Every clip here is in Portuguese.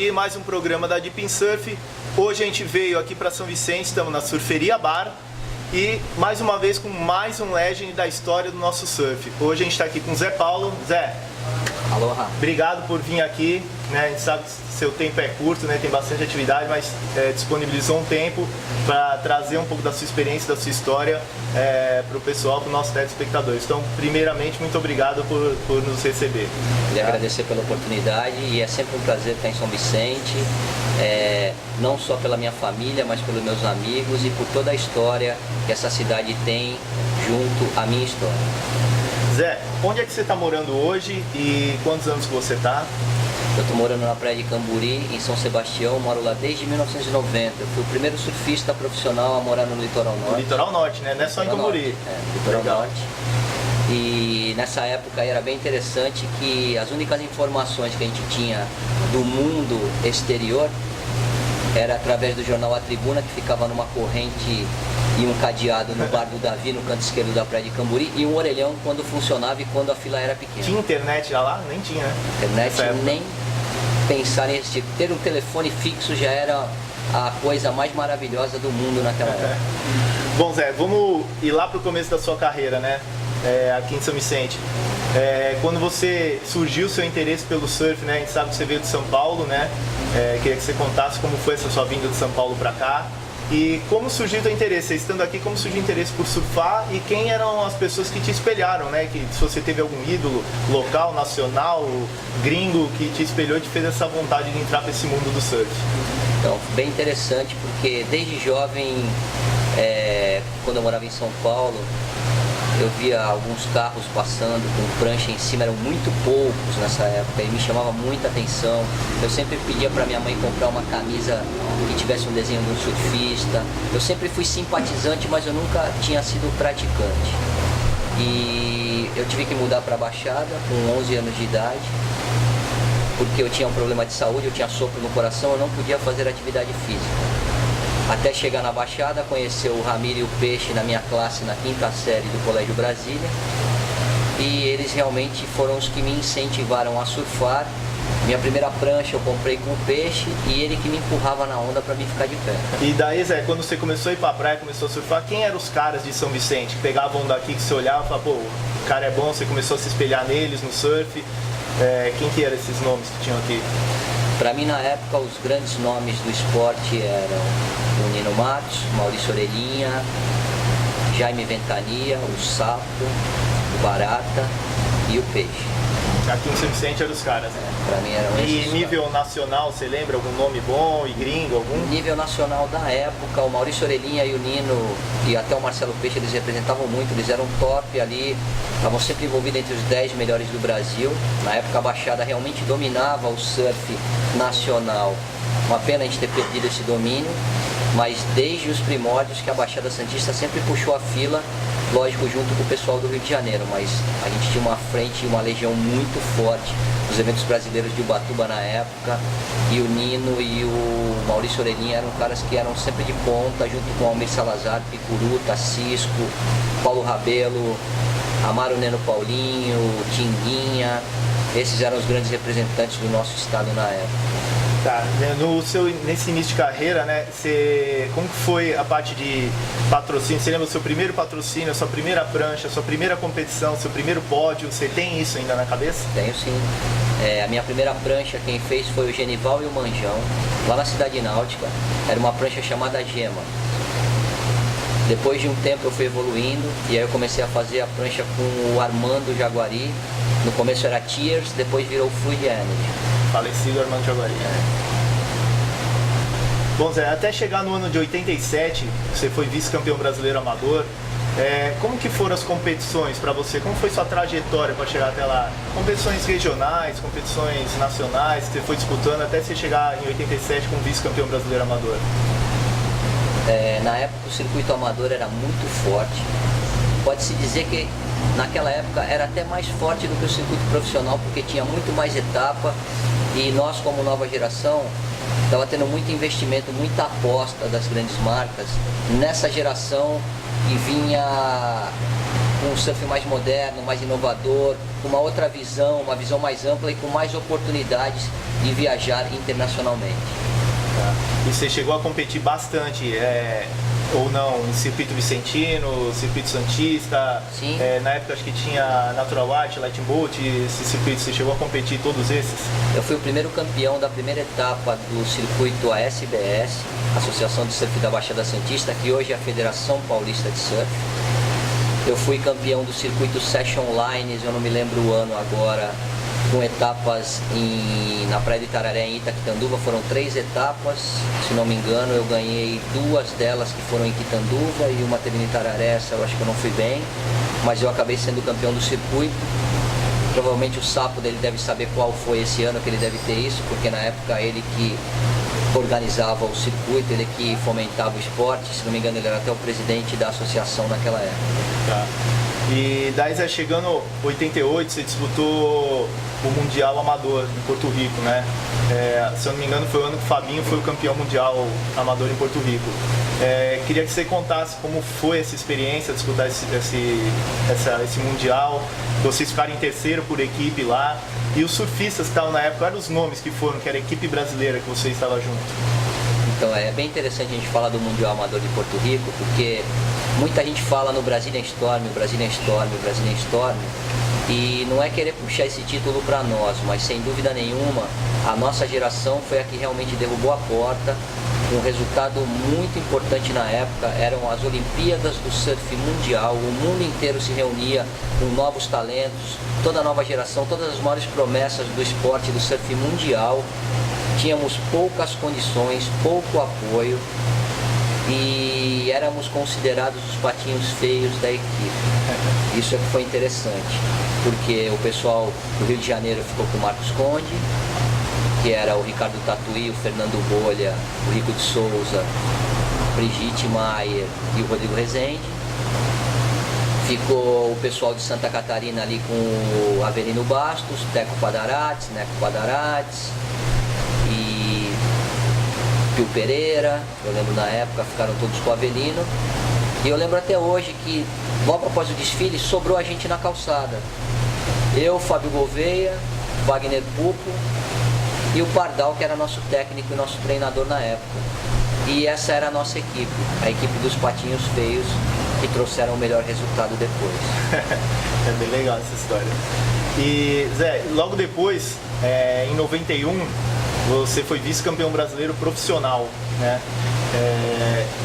aqui, mais um programa da Deep in Surf. Hoje a gente veio aqui para São Vicente, estamos na Surferia Bar e mais uma vez com mais um legend da história do nosso surf. Hoje a gente está aqui com o Zé Paulo. Zé, aloha. Obrigado por vir aqui, né? A gente sabe que seu tempo é curto, né? Tem bastante atividade, mas disponibilizou um tempo para trazer um pouco da sua experiência, da sua história para o pessoal, para os nossos telespectadores. Então, primeiramente, muito obrigado por nos receber. Queria agradecer pela oportunidade e é sempre um prazer estar em São Vicente, não só pela minha família, mas pelos meus amigos e por toda a história que essa cidade tem junto à minha história. Zé, onde é que você está morando hoje e quantos anos que você está? Eu estou morando na praia de Camburi, em São Sebastião, moro lá desde 1990. Eu fui o primeiro surfista profissional a morar no Litoral Norte. No Litoral Norte, né? Não é só em Camburi. Litoral Norte. E nessa época era bem interessante que as únicas informações que a gente tinha do mundo exterior era através do jornal A Tribuna, que ficava numa corrente e um cadeado no bar do Davi, no canto esquerdo da praia de Camburi, e um orelhão quando funcionava e quando a fila era pequena. Tinha internet lá? Nem tinha, né? Internet nem pensar nesse tipo. Ter um telefone fixo já era a coisa mais maravilhosa do mundo naquela época. Bom, Zé, vamos ir lá pro começo da sua carreira, né? Aqui em São Vicente. Quando você surgiu o seu interesse pelo surf, né? A gente sabe que você veio de São Paulo, né? Queria que você contasse como foi essa sua vinda de São Paulo para cá e como surgiu o teu interesse, você estando aqui, como surgiu o interesse por surfar e quem eram as pessoas que te espelharam, né? Que se você teve algum ídolo local, nacional, gringo que te espelhou e te fez essa vontade de entrar para esse mundo do surf. Então, bem interessante porque desde jovem, quando eu morava em São Paulo, eu via alguns carros passando com prancha em cima, eram muito poucos nessa época e me chamava muita atenção. Eu sempre pedia para minha mãe comprar uma camisa que tivesse um desenho de um surfista. Eu sempre fui simpatizante, mas eu nunca tinha sido praticante. E eu tive que mudar para a Baixada com 11 anos de idade, porque eu tinha um problema de saúde, eu tinha sopro no coração, eu não podia fazer atividade física. Até chegar na Baixada, conhecer o Ramiro e o Peixe na minha classe na 5ª série do Colégio Brasília. E eles realmente foram os que me incentivaram a surfar. Minha primeira prancha eu comprei com o Peixe e ele que me empurrava na onda para mim ficar de pé. E daí, Zé, quando você começou a ir pra praia, começou a surfar, quem eram os caras de São Vicente? Que pegavam onda aqui, que você olhava e falava, pô, o cara é bom, você começou a se espelhar neles no surf. Quem que eram esses nomes que tinham aqui? Para mim, na época, os grandes nomes do esporte eram o Nino Matos, Maurício Orelhinha, Jaime Ventania, o Sapo, o Barata e o Peixe. Aqui em São Vicente eram os caras, né? Para mim eram esses. E nível nacional, você lembra algum nome bom e gringo, algum? Nível nacional da época, o Maurício Orelhinha e o Nino e até o Marcelo Peixe, eles representavam muito, eles eram top ali, estavam sempre envolvidos entre os 10 melhores do Brasil. Na época a Baixada realmente dominava o surf nacional. Uma pena a gente ter perdido esse domínio, mas desde os primórdios que a Baixada Santista sempre puxou a fila, lógico, junto com o pessoal do Rio de Janeiro, mas a gente tinha uma frente e uma legião muito forte. Os eventos brasileiros de Ubatuba na época, e o Nino e o Maurício Orelhinha eram caras que eram sempre de ponta, junto com o Almir Salazar, Picuruta, Cisco, Paulo Rabelo, Amaro Neno Paulinho, Tinguinha. Esses eram os grandes representantes do nosso estado na época. Tá, nesse início de carreira, né, como que foi a parte de patrocínio? Você lembra o seu primeiro patrocínio, a sua primeira prancha, a sua primeira competição, seu primeiro pódio? Você tem isso ainda na cabeça? Tenho sim. A minha primeira prancha quem fez foi o Genival e o Manjão, lá na Cidade Náutica. Era uma prancha chamada Gema. Depois de um tempo eu fui evoluindo e aí eu comecei a fazer a prancha com o Armando Jaguari. No começo era Tears, depois virou Fluid Energy. Falecido Armando Jaguari. Bom, Zé, até chegar no ano de 87, você foi vice-campeão brasileiro amador. Como que foram as competições para você? Como foi sua trajetória para chegar até lá? Competições regionais, competições nacionais, você foi disputando até você chegar em 87 como vice-campeão brasileiro amador? Na época o circuito amador era muito forte. Pode-se dizer que naquela época era até mais forte do que o circuito profissional, porque tinha muito mais etapa e nós, como nova geração, estava tendo muito investimento, muita aposta das grandes marcas nessa geração que vinha com um surf mais moderno, mais inovador, com uma outra visão, uma visão mais ampla e com mais oportunidades de viajar internacionalmente. E você chegou a competir bastante, ou não, em circuito vicentino, circuito santista? Sim. Na época acho que tinha Natural Art, Lightning Bolt, esse circuito, você chegou a competir em todos esses? Eu fui o primeiro campeão da primeira etapa do circuito ASBS, Associação de Surf da Baixada Santista, que hoje é a Federação Paulista de Surf. Eu fui campeão do circuito Session Lines, eu não me lembro o ano agora, com etapas na Praia de Itararé, em Itaquitanduva. Foram 3 etapas, se não me engano. Eu ganhei 2 delas que foram em Quitanduva e uma teve em Itararé. Essa eu acho que eu não fui bem, mas eu acabei sendo campeão do circuito. Provavelmente o Sapo dele deve saber qual foi esse ano que ele deve ter isso, porque na época ele que organizava o circuito, ele que fomentava o esporte. Se não me engano, ele era até o presidente da associação naquela época. Tá. E daí, Zé, chegando em 88, você disputou o Mundial Amador em Porto Rico, né? Se eu não me engano, foi o ano que o Fabinho foi o campeão mundial amador em Porto Rico. Queria que você contasse como foi essa experiência, disputar esse Mundial, vocês ficarem em terceiro por equipe lá, e os surfistas que estavam na época, eram os nomes que foram, que era a equipe brasileira que você estava junto. Então é bem interessante a gente falar do Mundial Amador de Porto Rico, porque muita gente fala no Brazilian Storm, o Brazilian Storm, o Brazilian Storm, e não é querer puxar esse título para nós, mas sem dúvida nenhuma, a nossa geração foi a que realmente derrubou a porta. Um resultado muito importante na época eram as Olimpíadas do Surf Mundial. O mundo inteiro se reunia com novos talentos, toda a nova geração, todas as maiores promessas do esporte do surf mundial. Tínhamos poucas condições, pouco apoio e éramos considerados os patinhos feios da equipe. Isso é que foi interessante, porque o pessoal do Rio de Janeiro ficou com o Marcos Conde, que era o Ricardo Tatuí, o Fernando Bolha, o Rico de Souza, Brigitte Maier e o Rodrigo Rezende. Ficou o pessoal de Santa Catarina ali com o Avelino Bastos, Teco Padarates, Neco Padarates e Pio Pereira. Eu lembro na época, ficaram todos com o Avelino. E eu lembro até hoje que logo após o desfile sobrou a gente na calçada. Eu, Fábio Gouveia, Wagner Pupo e o Pardal, que era nosso técnico e nosso treinador na época. E essa era a nossa equipe, a equipe dos patinhos feios, que trouxeram o melhor resultado depois. É bem legal essa história. E Zé, logo depois, em 91, você foi vice-campeão brasileiro profissional, né?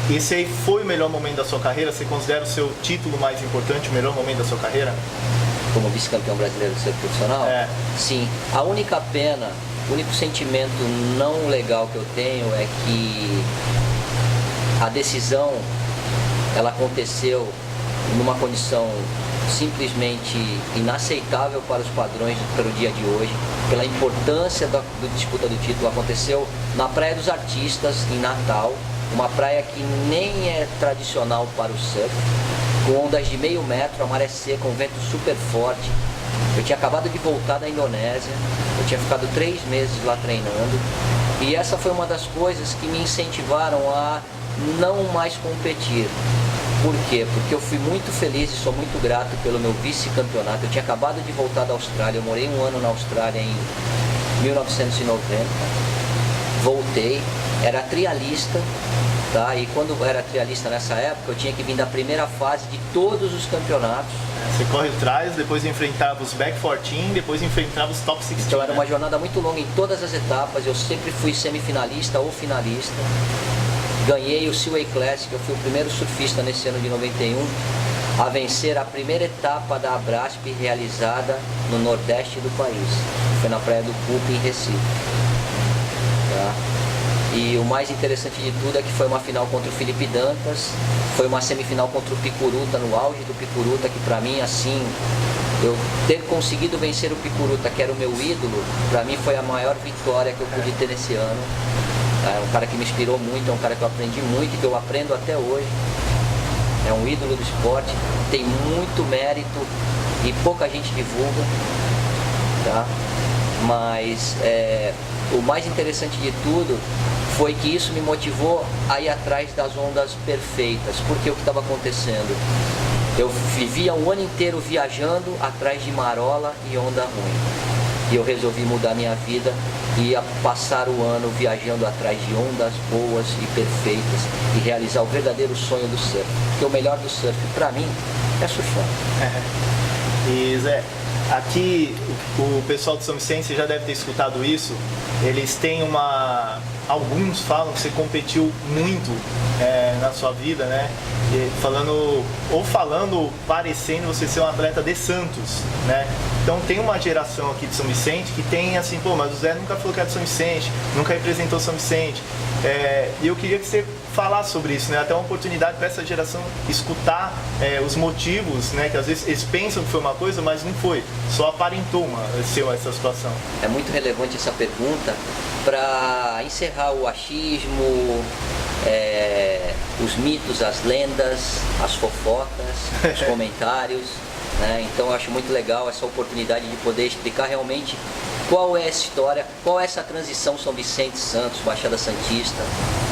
Esse aí foi o melhor momento da sua carreira? Você considera o seu título mais importante, o melhor momento da sua carreira? Como vice-campeão brasileiro do surf profissional? Sim. A única pena, o único sentimento não legal que eu tenho é que a decisão, ela aconteceu numa condição simplesmente inaceitável para os padrões pelo dia de hoje, pela importância da disputa do título. Aconteceu na Praia dos Artistas, em Natal, uma praia que nem é tradicional para o surf, com ondas de meio metro, a maré seca, um vento super forte. Eu tinha acabado de voltar da Indonésia, eu tinha ficado 3 meses lá treinando, e essa foi uma das coisas que me incentivaram a não mais competir. Por quê? Porque eu fui muito feliz e sou muito grato pelo meu vice-campeonato. Eu tinha acabado de voltar da Austrália, eu morei 1 ano na Austrália em 1990, voltei, era trialista, tá? E quando eu era trialista nessa época, eu tinha que vir da primeira fase de todos os campeonatos. Você corre atrás, depois enfrentava os back 14, depois enfrentava os top 16. Então era uma jornada muito longa em todas as etapas, eu sempre fui semifinalista ou finalista. Ganhei o Seaway Classic, eu fui o primeiro surfista nesse ano de 91 a vencer a primeira etapa da Abrasp realizada no nordeste do país. Foi na Praia do Pupi, em Recife. Tá? E o mais interessante de tudo é que foi uma final contra o Felipe Dantas, foi uma semifinal contra o Picuruta, no auge do Picuruta, que pra mim, assim, eu ter conseguido vencer o Picuruta, que era o meu ídolo, pra mim foi a maior vitória que eu pude ter nesse ano. É um cara que me inspirou muito, é um cara que eu aprendi muito e que eu aprendo até hoje. É um ídolo do esporte, tem muito mérito e pouca gente divulga, tá? Mas o mais interessante de tudo foi que isso me motivou a ir atrás das ondas perfeitas, porque o que estava acontecendo? Eu vivia um ano inteiro viajando atrás de marola e onda ruim. E eu resolvi mudar minha vida e ia passar o ano viajando atrás de ondas boas e perfeitas e realizar o verdadeiro sonho do surf. Porque o melhor do surf, para mim, é surfar. E Zé, aqui o pessoal de São Vicente, você já deve ter escutado isso, eles têm alguns falam que você competiu muito na sua vida, né? Falando, parecendo você ser um atleta de Santos, né? Então tem uma geração aqui de São Vicente que tem assim, pô, mas o Zé nunca falou que era de São Vicente, nunca representou São Vicente. E eu queria que você falasse sobre isso, né? Até uma oportunidade para essa geração escutar os motivos, né? Que às vezes eles pensam que foi uma coisa, mas não foi. Só aparentou essa situação. É muito relevante essa pergunta para encerrar o achismo, os mitos, as lendas, as fofocas, os comentários, né? Então eu acho muito legal essa oportunidade de poder explicar realmente qual é essa história, qual é essa transição São Vicente, Santos, Baixada Santista,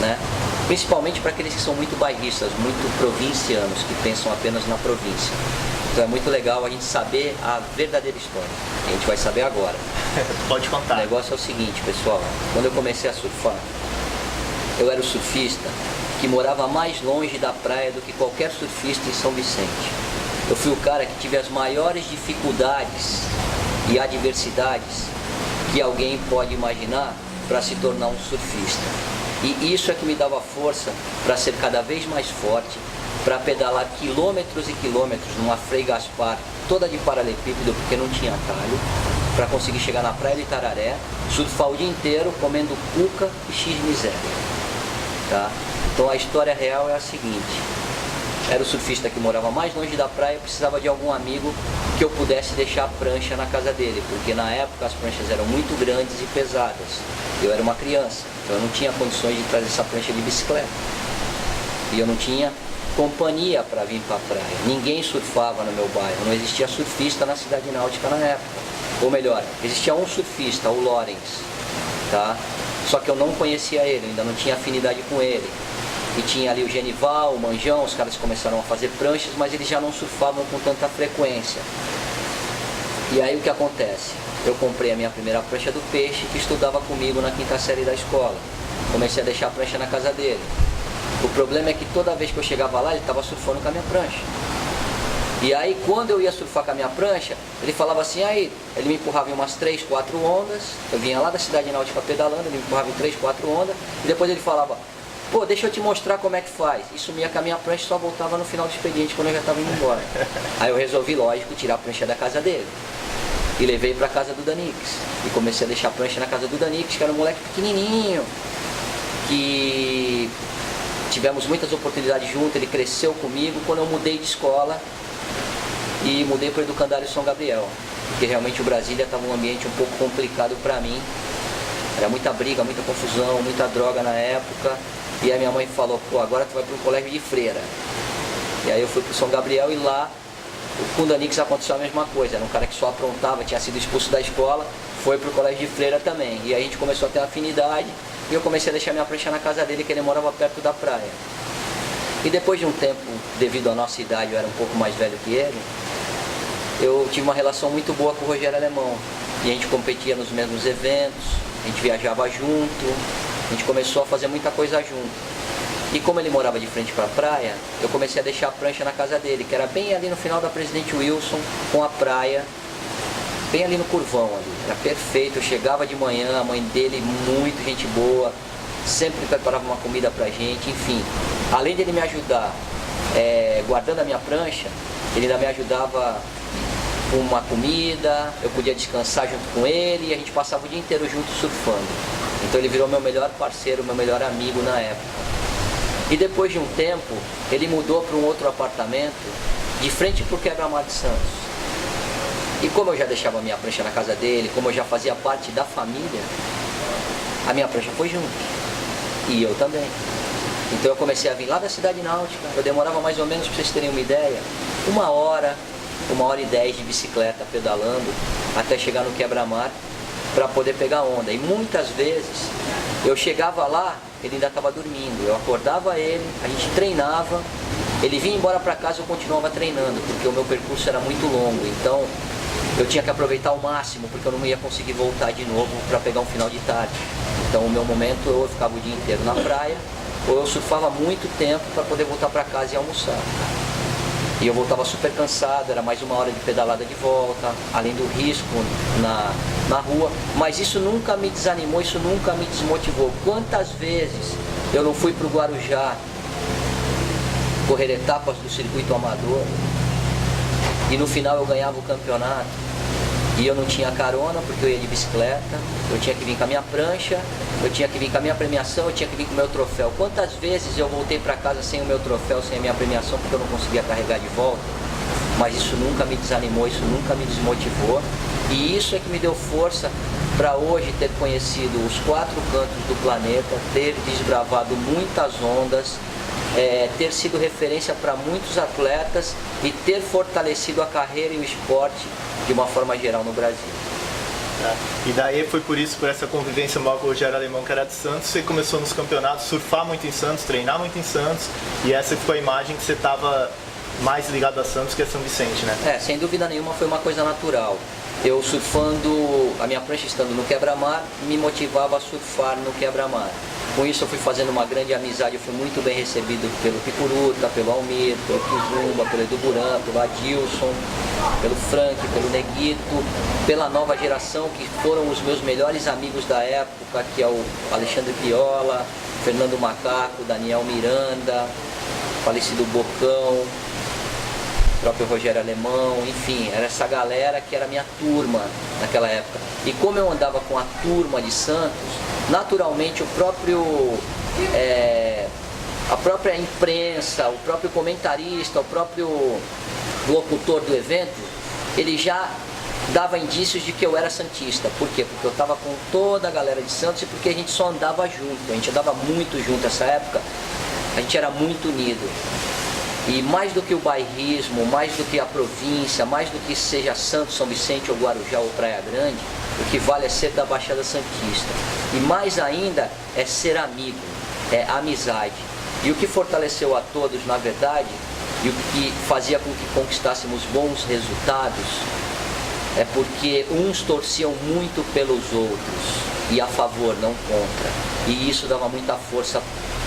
né? Principalmente para aqueles que são muito bairristas, muito provincianos, que pensam apenas na província. Então é muito legal a gente saber a verdadeira história. A gente vai saber agora. Pode contar. O negócio é o seguinte, pessoal. Quando eu comecei a surfar, eu era o surfista que morava mais longe da praia do que qualquer surfista em São Vicente. Eu fui o cara que tive as maiores dificuldades e adversidades que alguém pode imaginar para se tornar um surfista. E isso é que me dava força para ser cada vez mais forte, para pedalar quilômetros e quilômetros numa Frei Gaspar toda de paralelepípedo, porque não tinha atalho, para conseguir chegar na praia de Itararé, surfar o dia inteiro comendo cuca e x-miséria, tá? Então a história real é a seguinte: era o surfista que morava mais longe da praia e precisava de algum amigo que eu pudesse deixar a prancha na casa dele, porque na época as pranchas eram muito grandes e pesadas. Eu era uma criança, então eu não tinha condições de trazer essa prancha de bicicleta. E eu não tinha companhia para vir para a praia. Ninguém surfava no meu bairro, não existia surfista na cidade náutica na época. Ou melhor, existia um surfista, o Lawrence, tá? Só que eu não conhecia ele, ainda não tinha afinidade com ele. E tinha ali o Genival, o Manjão, os caras começaram a fazer pranchas, mas eles já não surfavam com tanta frequência. E aí o que acontece? Eu comprei a minha primeira prancha do Peixe, que estudava comigo na 5ª série da escola. Comecei a deixar a prancha na casa dele. O problema é que toda vez que eu chegava lá, ele estava surfando com a minha prancha. E aí quando eu ia surfar com a minha prancha, ele falava assim, aí, ele me empurrava em umas 3, 4 ondas, eu vinha lá da cidade náutica pedalando, ele me empurrava em 3, 4 ondas, e depois ele falava, pô, deixa eu te mostrar como é que faz. E sumia com a minha prancha e só voltava no final do expediente quando eu já estava indo embora. Aí eu resolvi, lógico, tirar a prancha da casa dele. E levei para casa do Danix. E comecei a deixar a prancha na casa do Danix, que era um moleque pequenininho, que tivemos muitas oportunidades juntos, ele cresceu comigo. Quando eu mudei de escola e mudei para o Educandário São Gabriel, porque realmente o Brasília estava um ambiente um pouco complicado para mim. Era muita briga, muita confusão, muita droga na época. E a minha mãe falou, pô, agora tu vai para um colégio de freira. E aí eu fui para o São Gabriel e lá, com o Danix aconteceu a mesma coisa. Era um cara que só aprontava, tinha sido expulso da escola, foi para o colégio de freira também. E aí a gente começou a ter uma afinidade e eu comecei a deixar minha prancha na casa dele, que ele morava perto da praia. E depois de um tempo, devido à nossa idade, eu era um pouco mais velho que ele, eu tive uma relação muito boa com o Rogério Alemão. E a gente competia nos mesmos eventos, a gente viajava junto, a gente começou a fazer muita coisa junto. E como ele morava de frente para a praia, eu comecei a deixar a prancha na casa dele, que era bem ali no final da Presidente Wilson, com a praia, bem ali no curvão ali. Era perfeito, eu chegava de manhã, a mãe dele, muito gente boa, sempre preparava uma comida pra gente, enfim. Além dele me ajudar guardando a minha prancha, ele ainda me ajudava com uma comida, eu podia descansar junto com ele e a gente passava o dia inteiro junto surfando. Então ele virou meu melhor parceiro, meu melhor amigo na época. E depois de um tempo, ele mudou para um outro apartamento de frente para o Quebra-Mar de Santos. E como eu já deixava a minha prancha na casa dele, como eu já fazia parte da família, a minha prancha foi junto. E eu também. Então eu comecei a vir lá da Cidade Náutica, eu demorava mais ou menos, para vocês terem uma ideia, 1h e 10 de bicicleta pedalando até chegar no Quebra-Mar para poder pegar onda. E muitas vezes eu chegava lá, ele ainda estava dormindo, eu acordava ele, a gente treinava Ele vinha embora para casa e eu continuava treinando, porque o meu percurso era muito longo, então eu tinha que aproveitar ao máximo, porque eu não ia conseguir voltar de novo para pegar um final de tarde. Então o meu momento, ou eu ficava o dia inteiro na praia, ou eu surfava muito tempo para poder voltar para casa e almoçar. E eu voltava super cansado, era mais 1 hora de pedalada de volta, além do risco na rua. Mas isso nunca me desanimou, isso nunca me desmotivou. Quantas vezes eu não fui para o Guarujá correr etapas do circuito amador e no final eu ganhava o campeonato e eu não tinha carona porque eu ia de bicicleta, eu tinha que vir com a minha prancha, eu tinha que vir com a minha premiação, eu tinha que vir com o meu troféu. Quantas vezes eu voltei para casa sem o meu troféu, sem a minha premiação, porque eu não conseguia carregar de volta? Mas isso nunca me desanimou, isso nunca me desmotivou. E isso é que me deu força para hoje ter conhecido os 4 cantos do planeta, ter desbravado muitas ondas, ter sido referência para muitos atletas e ter fortalecido a carreira e o esporte de uma forma geral no Brasil. E daí foi por essa convivência maior com o Rogério Alemão, que era de Santos, você começou nos campeonatos, surfar muito em Santos, treinar muito em Santos, e essa ficou a imagem que você estava mais ligado a Santos que a São Vicente, né? Sem dúvida nenhuma foi uma coisa natural. Eu surfando, a minha prancha estando no quebra-mar, me motivava a surfar no quebra-mar. Com isso eu fui fazendo uma grande amizade, eu fui muito bem recebido pelo Picuruta, pelo Almir, pelo Kizumba, pelo Edu Buran, pelo Adilson, pelo Frank, pelo Neguito, pela nova geração que foram os meus melhores amigos da época, que é o Alexandre Piola, Fernando Macaco, Daniel Miranda, falecido Bocão, o próprio Rogério Alemão, enfim, era essa galera que era minha turma naquela época. E como eu andava com a turma de Santos, naturalmente a própria imprensa, o próprio comentarista, o próprio locutor do evento, ele já dava indícios de que eu era santista. Por quê? Porque eu estava com toda a galera de Santos e porque a gente só andava junto, a gente andava muito junto nessa época, a gente era muito unido. E mais do que o bairrismo, mais do que a província, mais do que seja Santos, São Vicente ou Guarujá ou Praia Grande, o que vale é ser da Baixada Santista. E mais ainda é ser amigo, é amizade. E o que fortaleceu a todos, na verdade, e o que fazia com que conquistássemos bons resultados, é porque uns torciam muito pelos outros, e a favor, não contra. E isso dava muita força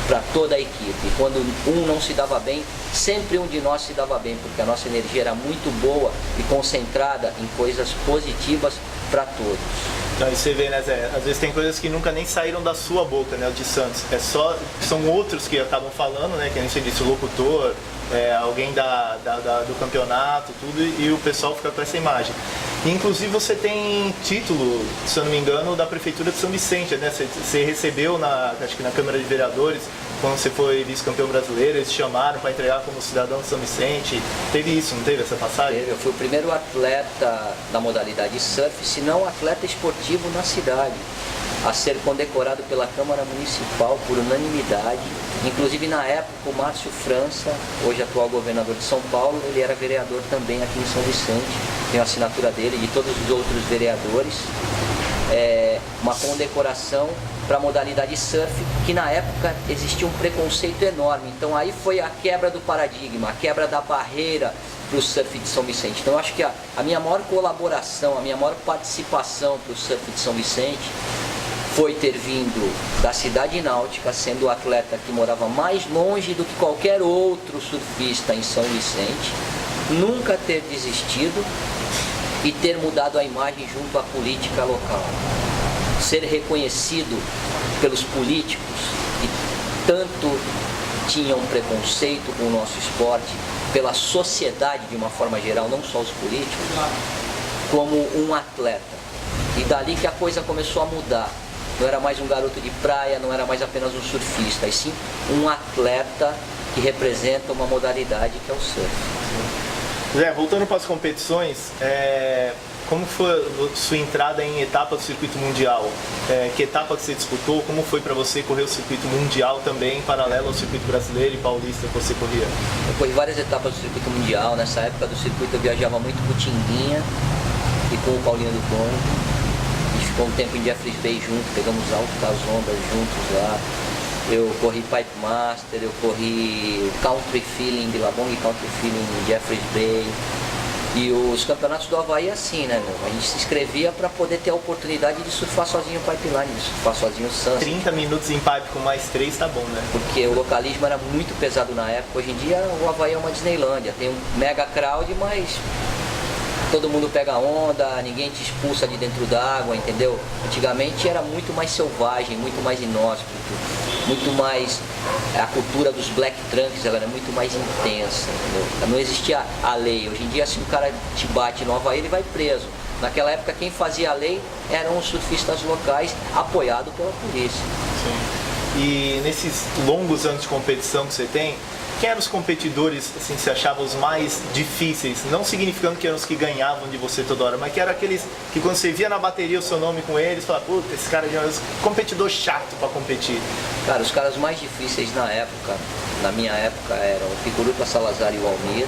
para toda a equipe. Quando um não se dava bem, sempre um de nós se dava bem, porque a nossa energia era muito boa e concentrada em coisas positivas para todos. Então, e você vê, né, Zé? Às vezes tem coisas que nunca nem saíram da sua boca, né, o de Santos. São outros que acabam falando, né, que a gente disse, o locutor, alguém do campeonato, tudo, e o pessoal fica com essa imagem. E, inclusive você tem título, se eu não me engano, da Prefeitura de São Vicente, né? Você recebeu, acho que na Câmara de Vereadores, quando você foi vice-campeão brasileiro, eles te chamaram para entregar como cidadão de São Vicente. Teve isso, não teve essa passagem? Eu fui o primeiro atleta da modalidade surf, se não atleta esportivo na cidade, a ser condecorado pela Câmara Municipal por unanimidade. Inclusive na época o Márcio França, hoje atual governador de São Paulo, ele era vereador também aqui em São Vicente, tem a assinatura dele e de todos os outros vereadores. Uma condecoração para a modalidade surf, que na época existia um preconceito enorme. Então aí foi a quebra do paradigma, a quebra da barreira para o surf de São Vicente. Então eu acho que a minha maior colaboração, a minha maior participação para o surf de São Vicente foi ter vindo da cidade náutica, sendo o atleta que morava mais longe do que qualquer outro surfista em São Vicente, nunca ter desistido e ter mudado a imagem junto à política local. Ser reconhecido pelos políticos que tanto tinham preconceito com o nosso esporte, pela sociedade de uma forma geral, não só os políticos, como um atleta. E dali que a coisa começou a mudar. Não era mais um garoto de praia, não era mais apenas um surfista, e sim um atleta que representa uma modalidade que é o surf. Zé, voltando para as competições, como foi a sua entrada em etapa do circuito mundial? Que etapa que você disputou? Como foi para você correr o circuito mundial também, em paralelo ao circuito brasileiro e paulista que você corria? Eu corri várias etapas do circuito mundial. Nessa época do circuito eu viajava muito com o Tinguinha e com o Paulinho do Congo. A gente ficou um tempo em Jeffreys Bay junto, pegamos altas ondas juntos lá. eu corri Pipe Master, eu corri Country Feeling, Billabong Country Feeling, Jeffreys Bay. E os campeonatos do Havaí assim, né, meu? A gente se inscrevia para poder ter a oportunidade de surfar sozinho o pipeline, de surfar sozinho o Sunset. 30 minutos em pipe com mais 3 tá bom, né? Porque o localismo era muito pesado na época. Hoje em dia o Havaí é uma Disneylândia, tem um mega crowd, mas todo mundo pega onda, ninguém te expulsa de dentro d'água, entendeu? Antigamente era muito mais selvagem, muito mais inóspito, muito mais... A cultura dos black trunks, ela era muito mais intensa, entendeu? Não existia a lei. Hoje em dia, se o cara te bate no Havaí, ele vai preso. Naquela época, quem fazia a lei eram os surfistas locais, apoiados pela polícia. Sim. E nesses longos anos de competição que você tem, quem eram os competidores assim, que você achava os mais difíceis? Não significando que eram os que ganhavam de você toda hora, mas que eram aqueles que quando você via na bateria o seu nome com eles, falava, puta, esse cara é um competidor chato para competir. Cara, os caras mais difíceis na minha época, eram o Picuruta Salazar e o Almir,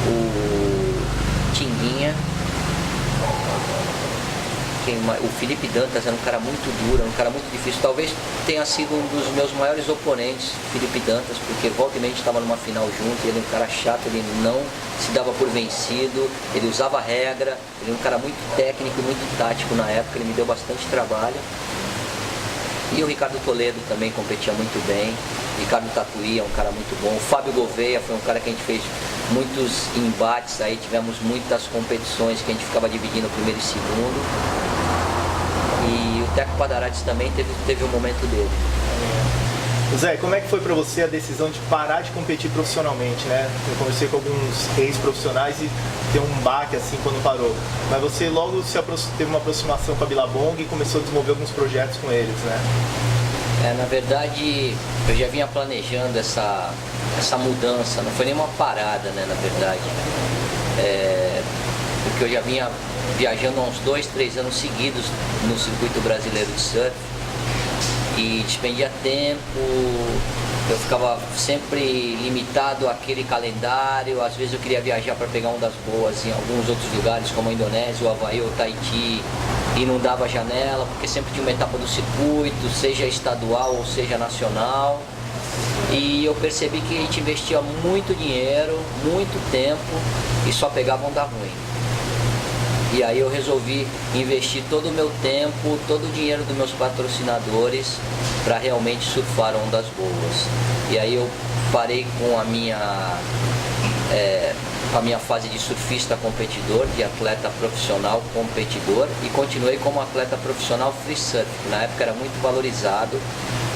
o Tinguinha, o Felipe Dantas era um cara muito duro, um cara muito difícil. Talvez tenha sido um dos meus maiores oponentes, Felipe Dantas, porque volta e meia a gente estava numa final junto, e ele é um cara chato, ele não se dava por vencido, ele usava regra, ele é um cara muito técnico e muito tático na época, ele me deu bastante trabalho. E o Ricardo Toledo também competia muito bem, Ricardo Tatuí é um cara muito bom, o Fábio Gouveia foi um cara que a gente fez muitos embates aí, tivemos muitas competições que a gente ficava dividindo o primeiro e segundo. E o Teco Padarates também teve um momento dele. Zé, como é que foi pra você a decisão de parar de competir profissionalmente, né? Eu conversei com alguns ex-profissionais e deu um baque assim quando parou. Mas você logo teve uma aproximação com a Billabong e começou a desenvolver alguns projetos com eles, né? Na verdade, eu já vinha planejando essa mudança, não foi nenhuma parada, né, na verdade. Porque eu já vinha viajando há uns 2, 3 anos seguidos no circuito brasileiro de surf e despendia tempo, eu ficava sempre limitado àquele calendário, às vezes eu queria viajar para pegar ondas boas em alguns outros lugares como a Indonésia, o Havaí ou o Tahiti e não dava janela, porque sempre tinha uma etapa do circuito, seja estadual ou seja nacional. E eu percebi que a gente investia muito dinheiro, muito tempo e só pegava onda ruim. E aí eu resolvi investir todo o meu tempo, todo o dinheiro dos meus patrocinadores para realmente surfar ondas boas. E aí eu parei com a minha fase de surfista competidor, de atleta profissional competidor e continuei como atleta profissional free surf, que na época era muito valorizado.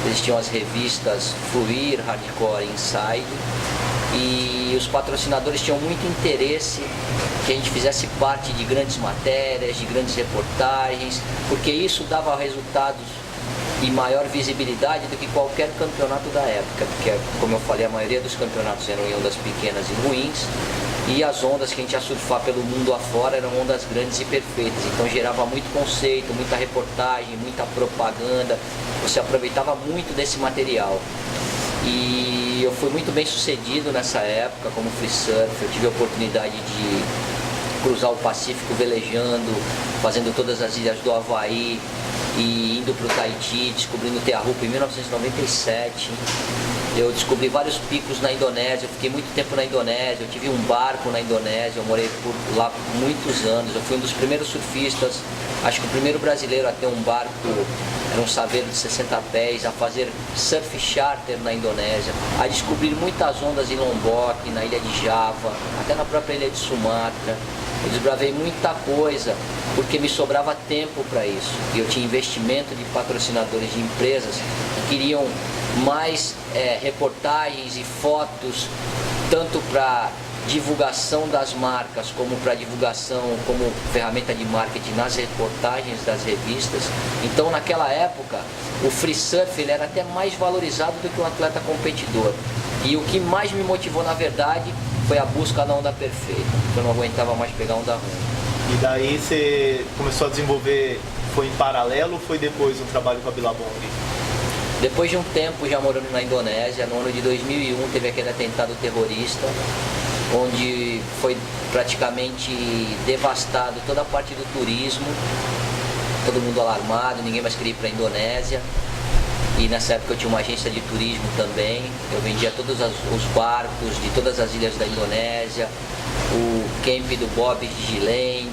Existiam as revistas Fluir, Hardcore, Inside e os patrocinadores tinham muito interesse que a gente fizesse parte de grandes matérias, de grandes reportagens, porque isso dava resultados e maior visibilidade do que qualquer campeonato da época, porque, como eu falei, a maioria dos campeonatos eram em ondas pequenas e ruins, e as ondas que a gente ia surfar pelo mundo afora eram ondas grandes e perfeitas, então gerava muito conceito, muita reportagem, muita propaganda, você aproveitava muito desse material. E eu fui muito bem sucedido nessa época como free surf, eu tive a oportunidade de cruzar o Pacífico velejando, fazendo todas as ilhas do Havaí e indo para o Tahiti, descobrindo Teahupa em 1997. Eu descobri vários picos na Indonésia, eu fiquei muito tempo na Indonésia, eu tive um barco na Indonésia, eu morei por lá por muitos anos, eu fui um dos primeiros surfistas, acho que o primeiro brasileiro a ter um barco, era um saveiro de 60 pés, a fazer surf charter na Indonésia, a descobrir muitas ondas em Lombok, na ilha de Java, até na própria ilha de Sumatra. Eu desbravei muita coisa, porque me sobrava tempo para isso. E eu tinha investimento de patrocinadores de empresas que queriam mais reportagens e fotos, tanto para divulgação das marcas, como para divulgação, como ferramenta de marketing nas reportagens das revistas. Então, naquela época, o free surf ele era até mais valorizado do que um atleta competidor. E o que mais me motivou, na verdade, foi a busca da onda perfeita, porque eu não aguentava mais pegar onda ruim. E daí você começou a desenvolver, foi em paralelo ou foi depois um trabalho com a Billabong? Depois de um tempo já morando na Indonésia, no ano de 2001 teve aquele atentado terrorista, onde foi praticamente devastado toda a parte do turismo, todo mundo alarmado, ninguém mais queria ir para a Indonésia. E nessa época eu tinha uma agência de turismo também. Eu vendia todos os barcos de todas as ilhas da Indonésia, o camp do Bob de Giland.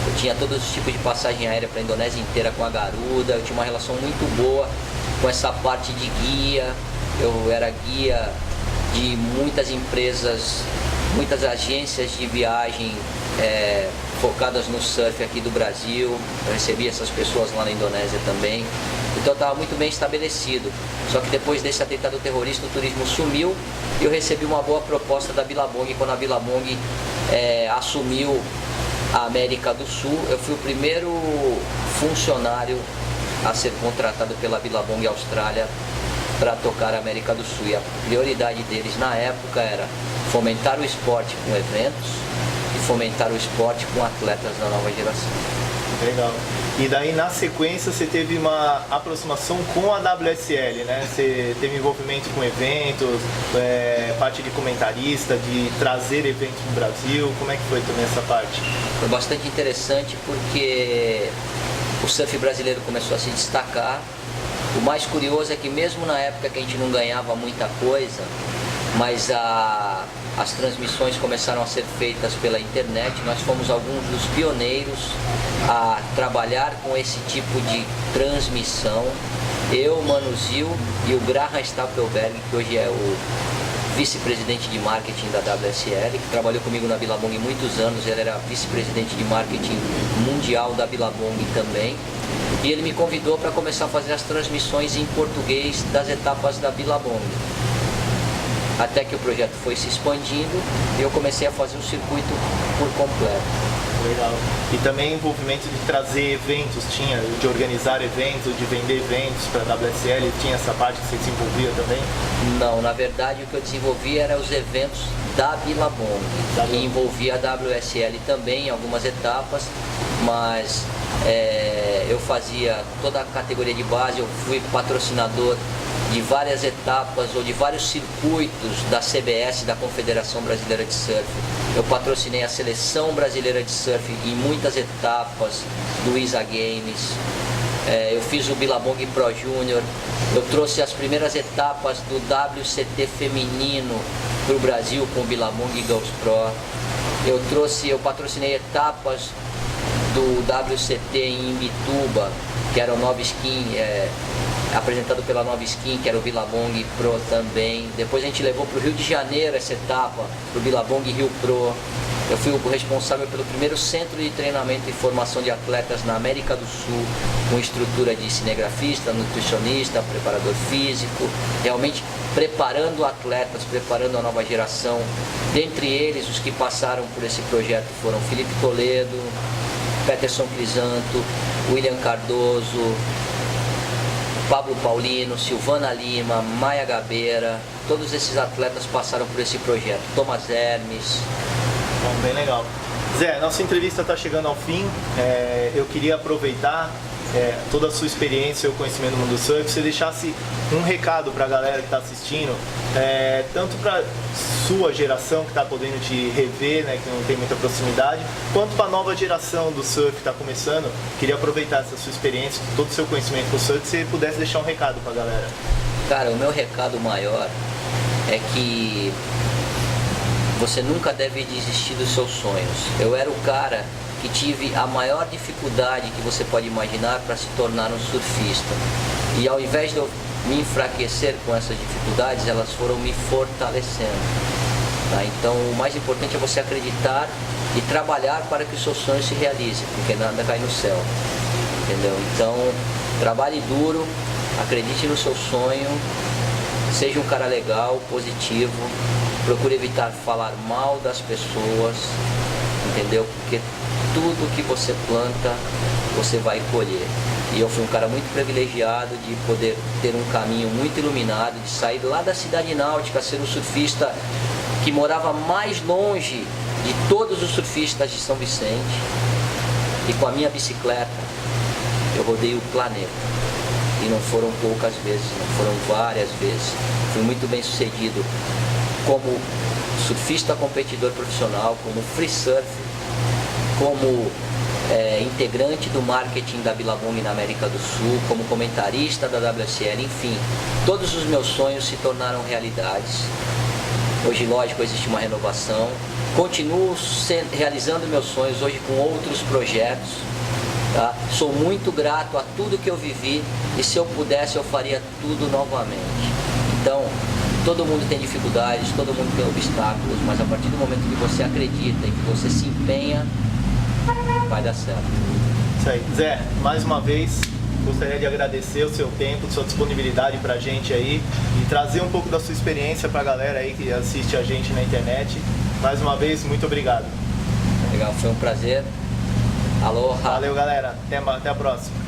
Eu tinha todos os tipos de passagem aérea para a Indonésia inteira com a Garuda. Eu tinha uma relação muito boa com essa parte de guia. Eu era guia de muitas empresas, muitas agências de viagem focadas no surf aqui do Brasil. Eu recebi essas pessoas lá na Indonésia também. Então eu estava muito bem estabelecido. Só que depois desse atentado terrorista o turismo sumiu e eu recebi uma boa proposta da Billabong. Quando a Billabong assumiu a América do Sul, eu fui o primeiro funcionário a ser contratado pela Billabong Austrália para tocar a América do Sul. E a prioridade deles na época era fomentar o esporte com eventos e fomentar o esporte com atletas da nova geração. Legal. E daí na sequência você teve uma aproximação com a WSL, né? Você teve envolvimento com eventos, parte de comentarista, de trazer eventos no Brasil. Como é que foi também essa parte? Foi bastante interessante porque o surf brasileiro começou a se destacar. O mais curioso é que mesmo na época que a gente não ganhava muita coisa, mas as transmissões começaram a ser feitas pela internet. Nós fomos alguns dos pioneiros a trabalhar com esse tipo de transmissão. Eu, Mano Zil e o Graham Stapelberg, que hoje é o vice-presidente de marketing da WSL, que trabalhou comigo na Billabong muitos anos. Ele era vice-presidente de marketing mundial da Billabong também. E ele me convidou para começar a fazer as transmissões em português das etapas da Billabong. Até que o projeto foi se expandindo e eu comecei a fazer o circuito por completo. Legal. E também envolvimento de trazer eventos, tinha de organizar eventos, de vender eventos para a WSL, tinha essa parte que você desenvolvia também? Não, na verdade o que eu desenvolvia eram os eventos da Billabong, que envolvia a WSL também em algumas etapas, mas eu fazia toda a categoria de base. Eu fui patrocinador de várias etapas ou de vários circuitos da CBS, da Confederação Brasileira de Surf. Eu patrocinei a Seleção Brasileira de Surf em muitas etapas do ISA Games. Eu fiz o Billabong Pro Junior. Eu trouxe as primeiras etapas do WCT feminino para o Brasil com o Billabong Girls Pro. Eu patrocinei etapas do WCT em Imbituba, que era o Nova Skin, apresentado pela Nova Skin, que era o Billabong Pro também. Depois a gente levou para o Rio de Janeiro essa etapa, para o Billabong Rio Pro. Eu fui o responsável pelo primeiro centro de treinamento e formação de atletas na América do Sul, com estrutura de cinegrafista, nutricionista, preparador físico, realmente preparando atletas, preparando a nova geração. Dentre eles, os que passaram por esse projeto foram Felipe Toledo, Peterson Crisanto, William Cardoso, Pablo Paulino, Silvana Lima, Maia Gabeira. Todos esses atletas passaram por esse projeto. Thomas Hermes. Bom, bem legal. Zé, nossa entrevista está chegando ao fim. Eu queria aproveitar toda a sua experiência, seu conhecimento no mundo do surf, você deixasse um recado para a galera que está assistindo, tanto para sua geração que está podendo te rever, né, que não tem muita proximidade, quanto para a nova geração do surf que está começando. Queria aproveitar essa sua experiência, todo o seu conhecimento com o surf, se você pudesse deixar um recado para a galera. Cara, o meu recado maior é que você nunca deve desistir dos seus sonhos. Eu era o cara que tive a maior dificuldade que você pode imaginar para se tornar um surfista. E ao invés de eu me enfraquecer com essas dificuldades, elas foram me fortalecendo. Tá? Então o mais importante é você acreditar e trabalhar para que os seus sonhos se realizem, porque nada cai no céu. Entendeu? Então trabalhe duro, acredite no seu sonho, seja um cara legal, positivo, procure evitar falar mal das pessoas, entendeu? Porque tudo que você planta, você vai colher. E eu fui um cara muito privilegiado de poder ter um caminho muito iluminado, de sair lá da cidade náutica, ser um surfista que morava mais longe de todos os surfistas de São Vicente. E com a minha bicicleta, eu rodei o planeta. E não foram poucas vezes, não foram várias vezes. Fui muito bem sucedido como surfista competidor profissional, como free surf, como integrante do marketing da Billabong na América do Sul, como comentarista da WSL, enfim, todos os meus sonhos se tornaram realidades. Hoje, lógico, existe uma renovação. Continuo realizando meus sonhos hoje com outros projetos. Tá? Sou muito grato a tudo que eu vivi e se eu pudesse eu faria tudo novamente. Então, todo mundo tem dificuldades, todo mundo tem obstáculos, mas a partir do momento que você acredita e que você se empenha, vai dar certo. Isso aí. Zé, mais uma vez, gostaria de agradecer o seu tempo, sua disponibilidade pra gente aí e trazer um pouco da sua experiência pra galera aí que assiste a gente na internet. Mais uma vez, muito obrigado. Legal, foi um prazer. Aloha. Valeu, galera. Até a próxima.